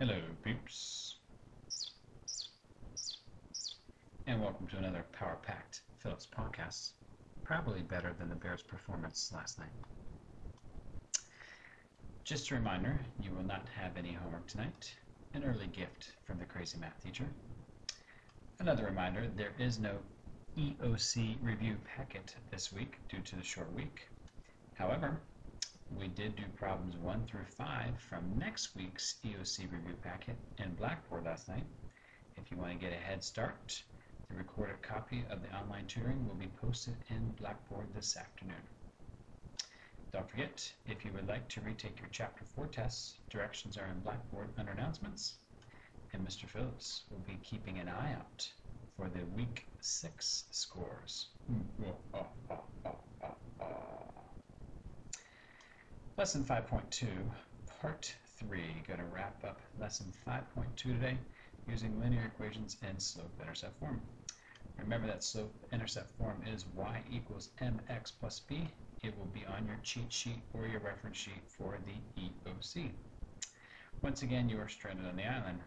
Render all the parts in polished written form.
Hello, peeps, and welcome to another power-packed Phillips podcast. Probably better than the Bears' performance last night. Just a reminder, you will not have any homework tonight. An early gift from the crazy math teacher. Another reminder, there is no EOC review packet this week due to the short week. However, we did do problems 1 through 5 from next week's EOC review packet in Blackboard last night. If you want to get a head start, the recorded copy of the online tutoring will be posted in Blackboard this afternoon. Don't forget, if you would like to retake your Chapter 4 tests, directions are in Blackboard under Announcements, and Mr. Phillips will be keeping an eye out for the Week 6 scores. Lesson 5.2, Part 3. Going to wrap up Lesson 5.2 today using linear equations in slope-intercept form. Remember that slope-intercept form is y equals mx plus b. It will be on your cheat sheet or your reference sheet for the EOC. Once again, you are stranded on the island.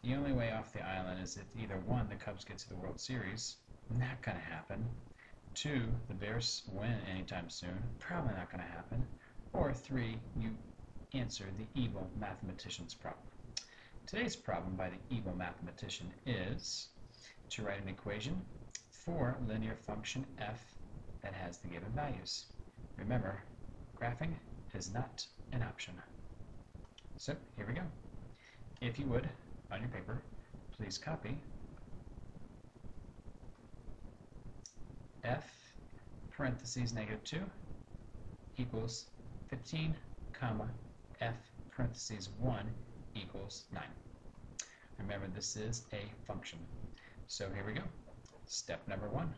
The only way off the island is if either 1, the Cubs get to the World Series. Not going to happen. 2, the Bears win anytime soon. Probably not going to happen. Or 3, you answer the evil mathematician's problem. Today's problem by the evil mathematician is to write an equation for linear function f that has the given values. Remember, graphing is not an option. So here we go. If you would, on your paper, please copy f parentheses -2 equals 15, comma, f parentheses 1 equals 9. Remember, this is a function. So here we go. Step number 1.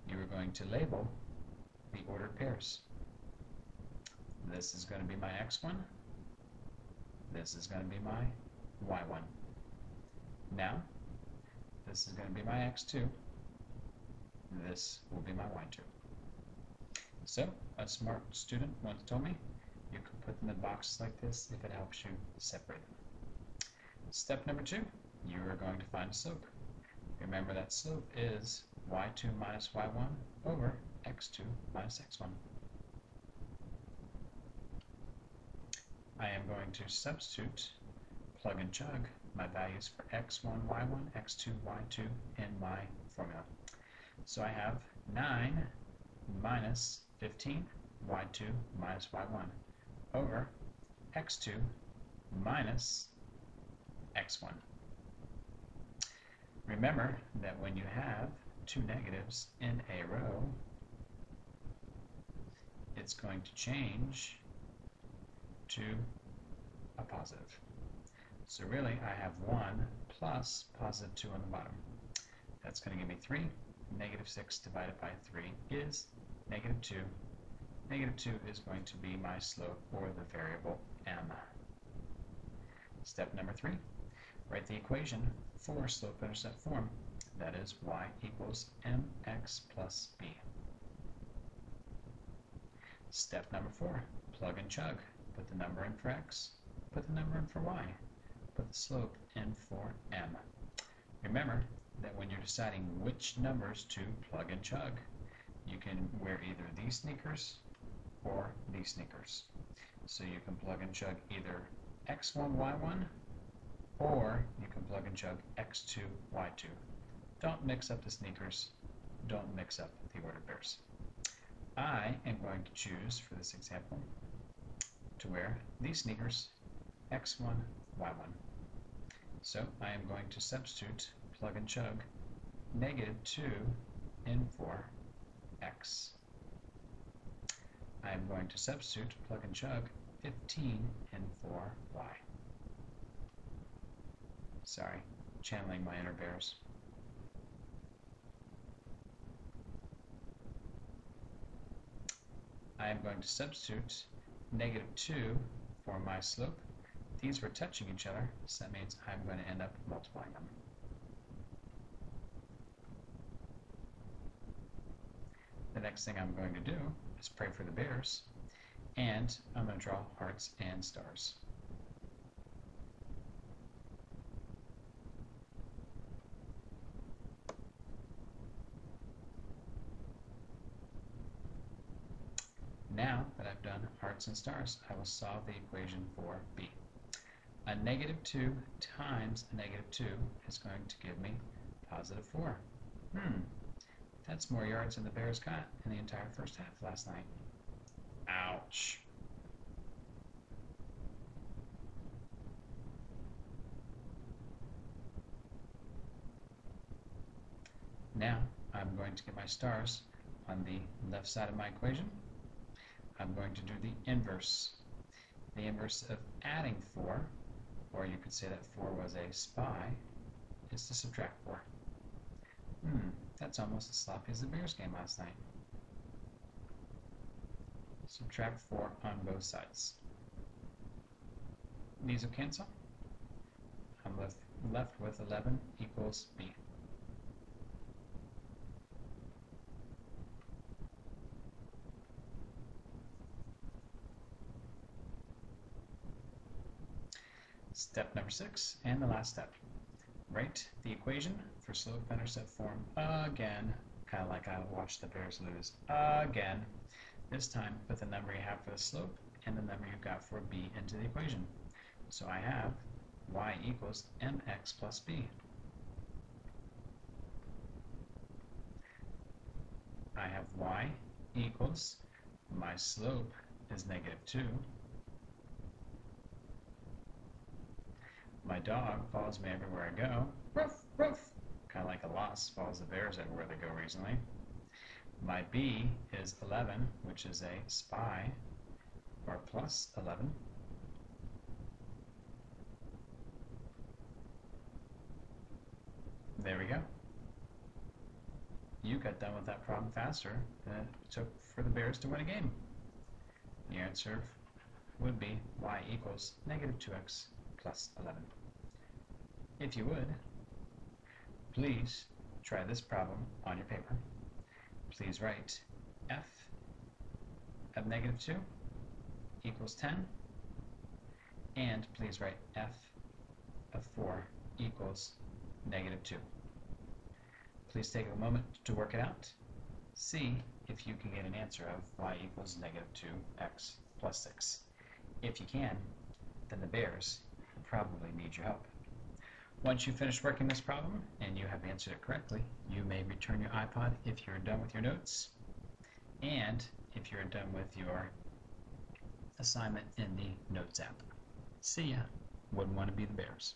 You are going to label the ordered pairs. This is going to be my x1. This is going to be my y1. Now, this is going to be my x2. This will be my y2. So, a smart student once told me you can put them in boxes like this if it helps you separate them. Step number 2, you are going to find a slope. Remember that slope is y2 minus y1 over x2 minus x1. I am going to substitute, plug and chug, my values for x1, y1, x2, y2 in my formula. So I have 9 minus 15, y2 minus y1 over x2 minus x1. Remember that when you have 2 negatives in a row, it's going to change to a positive. So really, I have 1 plus positive 2 on the bottom. That's going to give me 3. Negative 6 divided by 3 is negative 2. Negative 2 is going to be my slope, or the variable m. Step number 3, write the equation for slope-intercept form. That is y equals mx plus b. Step number 4, plug and chug. Put the number in for x, put the number in for y, put the slope in for m. Remember that when you're deciding which numbers to plug and chug, you can wear either these sneakers or these sneakers. So you can plug and chug either x1, y1, or you can plug and chug x2, y2. Don't mix up the sneakers. Don't mix up the ordered pairs. I am going to choose, for this example, to wear these sneakers, x1, y1. So I am going to substitute, plug and chug, -2 in for x. I am going to substitute, plug and chug, 15 in for y. Sorry, channeling my inner bears. I am going to substitute -2 for my slope. These were touching each other, so that means I'm going to end up multiplying them. The next thing I'm going to do is pray for the bears, and I'm going to draw hearts and stars. Now that I've done hearts and stars, I will solve the equation for B. A -2 times a -2 is going to give me +4. That's more yards than the Bears got in the entire first half last night. Ouch. Now I'm going to get my stars on the left side of my equation. I'm going to do the inverse. The inverse of adding 4, or you could say that 4 was a SPY, is to subtract 4. That's almost as sloppy as the Bears game last night. Subtract 4 on both sides. These will cancel. I'm left with 11 equals B. Step number 6, and the last step. Write the equation for slope-intercept form again, kind of like I watched the Bears lose again. This time, put the number you have for the slope and the number you've got for B into the equation. So I have y equals mx plus b. I have y equals, my slope is -2. My dog follows me everywhere I go. Ruff, ruff. Kind of like a loss follows the Bears everywhere they go recently. My b is 11, which is a SPY, or plus 11. There we go. You got done with that problem faster than it took for the Bears to win a game. The answer would be y equals -2x plus 11. If you would, please try this problem on your paper. Please write f of -2 equals 10, and please write f of 4 equals -2. Please take a moment to work it out. See if you can get an answer of y equals -2x plus 6. If you can, then the Bears probably need your help. Once you finish working this problem and you have answered it correctly, you may return your iPod if you're done with your notes, and if you're done with your assignment in the Notes app. See ya. Wouldn't want to be the Bears.